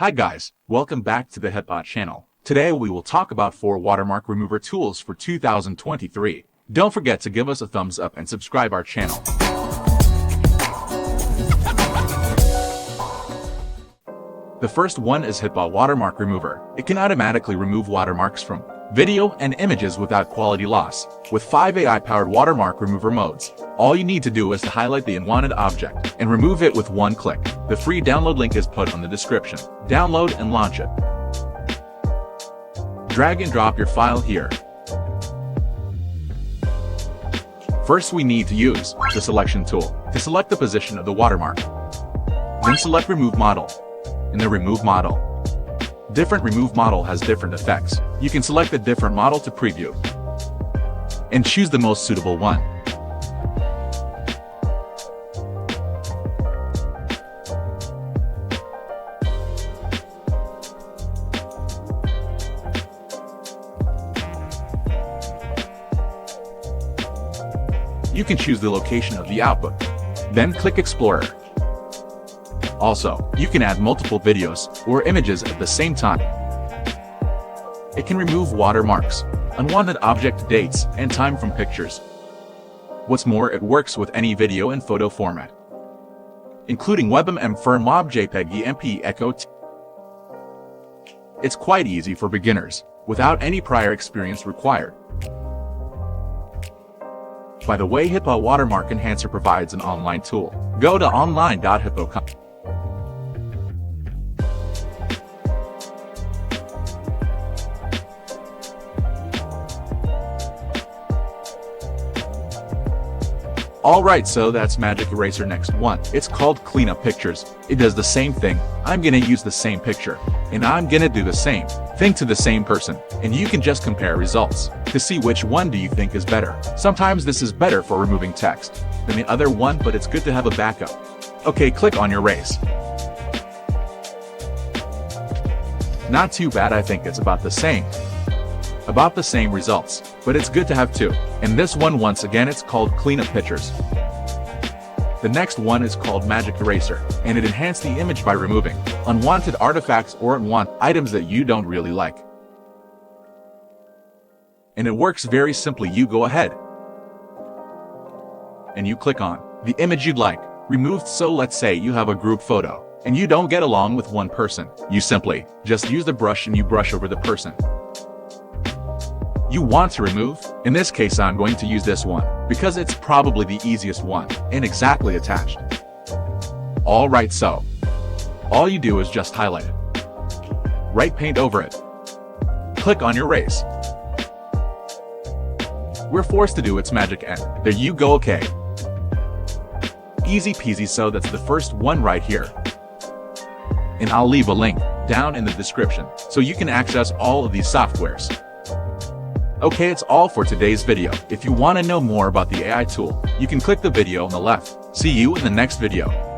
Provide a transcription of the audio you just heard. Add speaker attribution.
Speaker 1: Hi guys, welcome back to the HitPaw channel. Today we will talk about 4 watermark remover tools for 2023. Don't forget to give us a thumbs up and subscribe our channel. The first one is HitPaw Watermark Remover. It can automatically remove watermarks from video and images without quality loss. With 5 AI-powered watermark remover modes, all you need to do is to highlight the unwanted object and remove it with one click. The free download link is put on the description. Download and launch it. Drag and drop your file here. First, we need to use the selection tool to select the position of the watermark. Then select Remove Model. In the Remove Model, different Remove Model has different effects. You can select a different model to preview and choose the most suitable one. You can choose the location of the output, then click Explorer. Also, you can add multiple videos or images at the same time. It can remove watermarks, unwanted object dates, and time from pictures. What's more, it works with any video and photo format, including WebM, FirmWeb, JPEG, EMP, Echo. It's quite easy for beginners, without any prior experience required. By the way, HitPaw Watermark Enhancer provides an online tool. Go to online.hitpaw.com. Alright, so that's Magic Eraser. Next one. It's called Cleanup Pictures. It does the same thing. I'm gonna use the same picture, and I'm gonna do the same thing to the same person, and you can just compare results to see which one do you think is better. Sometimes this is better for removing text than the other one, but it's good to have a backup. Okay, click on your erase. Not too bad, I think it's about the same results, but it's good to have two. And this one, once again, it's called Cleanup Pictures. The next one is called Magic Eraser, and it enhances the image by removing unwanted artifacts or unwanted items that you don't really like. And it works very simply. You go ahead and you click on the image you'd like removed. So let's say you have a group photo and you don't get along with one person. You simply just use the brush and you brush over the person you want to remove. In this case, I'm going to use this one because it's probably the easiest one and exactly attached. Alright, so all you do is just highlight it, write paint over it, click on your erase. We're forced to do its magic, and there you go. Okay, easy peasy. So that's the first one right here, and I'll leave a link down in the description so you can access all of these softwares. Okay, it's all for today's video. If you want to know more about the AI tool, you can click the video on the left. See you in the next video.